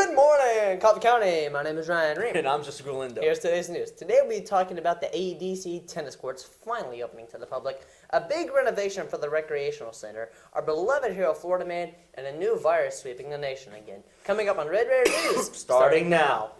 Good morning, Coffee County. My name is Rheam. And I'm just Galindo. Here's today's news. Today we'll be talking about the AEDC tennis courts finally opening to the public, a big renovation for the recreational center, our beloved hero Florida man, and a new virus sweeping the nation again. Coming up on Red Rare News, Starting now.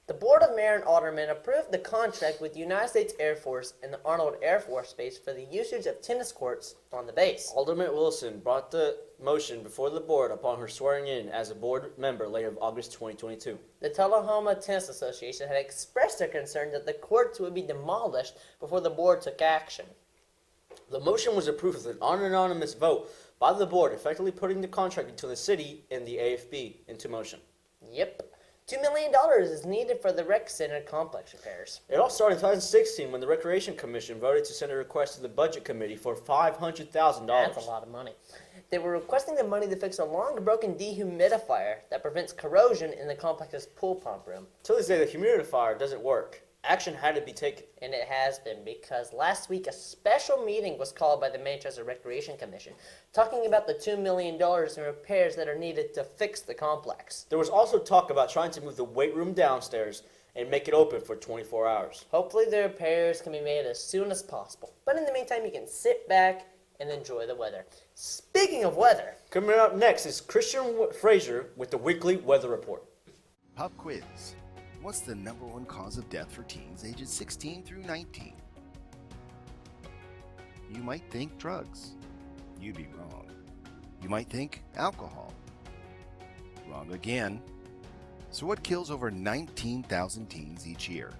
The Board of Mayor and Aldermen approved the contract with the United States Air Force and the Arnold Air Force Base for the usage of tennis courts on the base. Alderman Wilson brought the motion before the board upon her swearing in as a board member later of August 2022. The Tullahoma Tennis Association had expressed their concern that the courts would be demolished before the board took action. The motion was approved with an unanimous vote by the board, effectively putting the contract between the city and the AFB into motion. Yep. $2 million is needed for the rec center complex repairs. It all started in 2016 when the Recreation Commission voted to send a request to the Budget Committee for $500,000. That's a lot of money. They were requesting the money to fix a long broken dehumidifier that prevents corrosion in the complex's pool pump room. Till this day, the humidifier doesn't work. Action had to be taken. And it has been, because last week a special meeting was called by the Manchester Recreation Commission talking about the $2 million in repairs that are needed to fix the complex. There was also talk about trying to move the weight room downstairs and make it open for 24 hours. Hopefully the repairs can be made as soon as possible. But in the meantime, you can sit back and enjoy the weather. Speaking of weather, coming up next is Frazier with the weekly weather report. Pop quiz. What's the #1 cause of death for teens ages 16 through 19? You might think drugs. You'd be wrong. You might think alcohol. Wrong again. So what kills over 19,000 teens each year?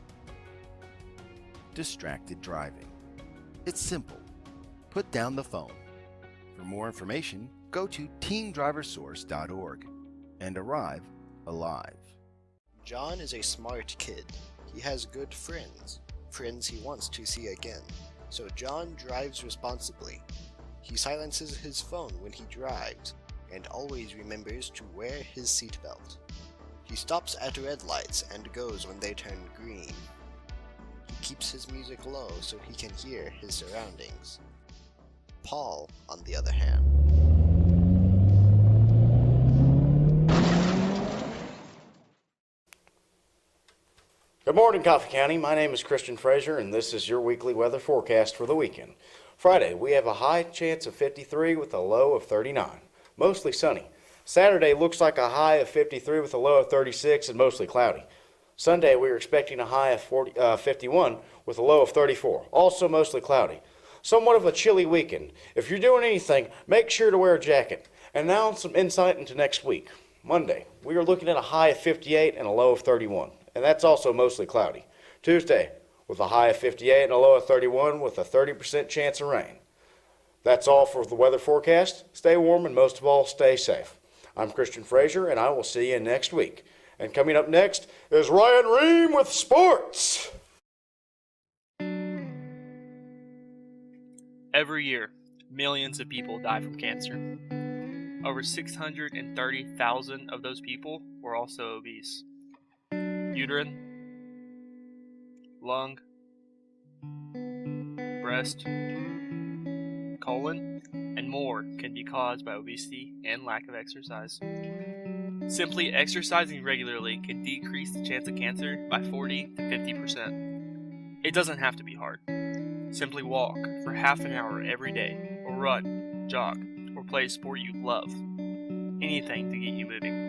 Distracted driving. It's simple. Put down the phone. For more information, go to teendriversource.org and arrive alive. John is a smart kid. He has good friends he wants to see again. So John drives responsibly. He silences his phone when he drives and always remembers to wear his seatbelt. He stops at red lights and goes when they turn green. He keeps his music low so he can hear his surroundings. Paul, on the other hand, Good morning, Coffee County. My name is Christian Frazier, and this is your weekly weather forecast for the weekend. Friday, we have a high chance of 53 with a low of 39. Mostly sunny. Saturday looks like a high of 53 with a low of 36 and mostly cloudy. Sunday, we are expecting a high of 51 with a low of 34. Also mostly cloudy. Somewhat of a chilly weekend. If you're doing anything, make sure to wear a jacket. And now some insight into next week. Monday, we are looking at a high of 58 and a low of 31. And that's also mostly cloudy. Tuesday, with a high of 58 and a low of 31 with a 30% chance of rain. That's all for the weather forecast. Stay warm and most of all, stay safe. I'm Christian Frazier, and I will see you next week. And coming up next is Ryan Rheam with sports. Every year, millions of people die from cancer. Over 630,000 of those people were also obese. Uterine, lung, breast, colon, and more can be caused by obesity and lack of exercise. Simply exercising regularly can decrease the chance of cancer by 40 to 50%. It doesn't have to be hard. Simply walk for half an hour every day, or run, jog, or play a sport you love. Anything to get you moving.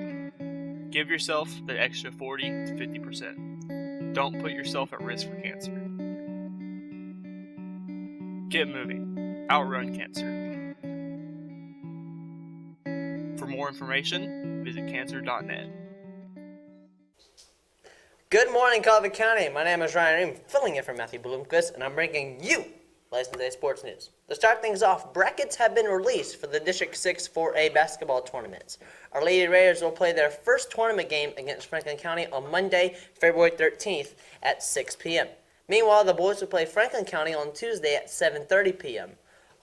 Give yourself the extra 40 to 50%. Don't put yourself at risk for cancer. Get moving. Outrun cancer. For more information, visit cancer.net. good morning, Coffee County. My name is Ryan Rheam, filling in for Matthew Bloomquist, and I'm bringing you latest day sports news. To start things off, brackets have been released for the District 6 4A basketball tournaments. Our Lady Raiders will play their first tournament game against Franklin County on Monday, February 13th at 6 p.m. Meanwhile, the boys will play Franklin County on Tuesday at 7:30 p.m.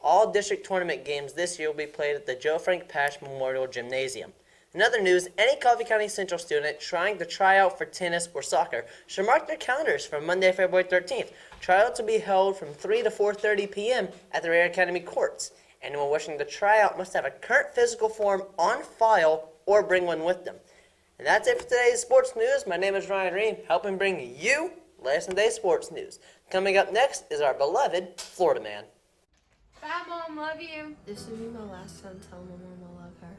All district tournament games this year will be played at the Joe Frank Pash Memorial Gymnasium. In other news, any Coffee County Central student trying to try out for tennis or soccer should mark their calendars for Monday, February 13th. Tryouts will be held from 3 to 4:30 p.m. at the Rare Academy courts. Anyone wishing to try out must have a current physical form on file or bring one with them. And that's it for today's sports news. My name is Ryan Rheam, helping bring you latest day sports news. Coming up next is our beloved Florida man. Bye, Mom. Love you. This would be my last time telling my mom I love her.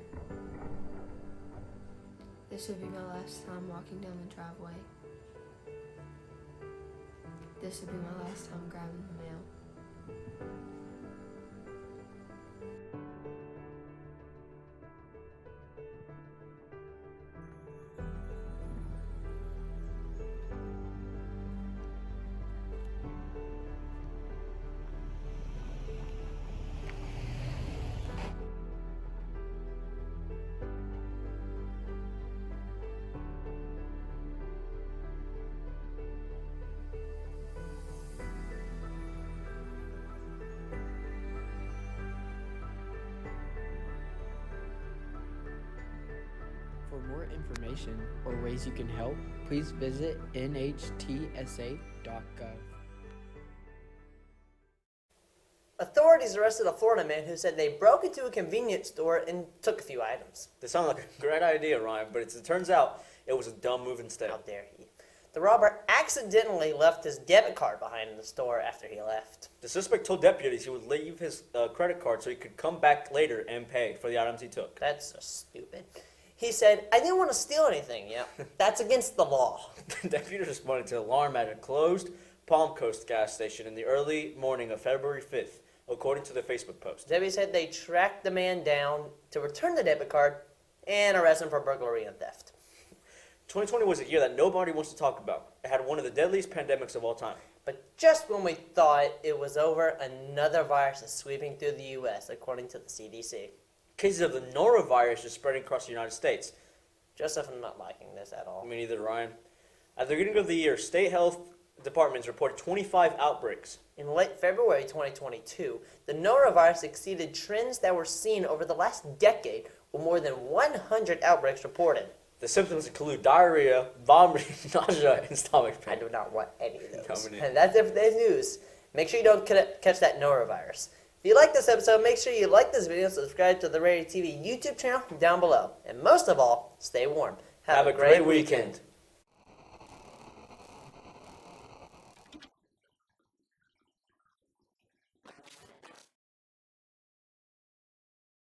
This would be my last time walking down the driveway. This would be my last time grabbing the mail. For more information or ways you can help, please visit nhtsa.gov. Authorities arrested a Florida man who said they broke into a convenience store and took a few items. This sounds like a great idea, Ryan, but it turns out it was a dumb move instead. How dare he? The robber accidentally left his debit card behind in the store after he left. The suspect told deputies he would leave his credit card so he could come back later and pay for the items he took. That's so stupid. He said, I didn't want to steal anything. Yeah, that's against the law. Deputies responded to alarm at a closed Palm Coast gas station in the early morning of February 5th, according to the Facebook post. Debbie said they tracked the man down to return the debit card and arrest him for burglary and theft. 2020 was a year that nobody wants to talk about. It had one of the deadliest pandemics of all time. But just when we thought it was over, another virus is sweeping through the U.S., according to the CDC. Cases of the norovirus are spreading across the United States. Joesph, I'm not liking this at all. Me neither, Ryan. At the beginning of the year, state health departments reported 25 outbreaks. In late February 2022, the norovirus exceeded trends that were seen over the last decade, with more than 100 outbreaks reported. The symptoms include diarrhea, vomiting, nausea, and stomach I pain. do not want any of those. Coming in. And that's it for today's news. Make sure you don't catch that norovirus. If you like this episode, make sure you like this video, subscribe to the Radio TV YouTube channel down below. And most of all, stay warm. Have a great weekend.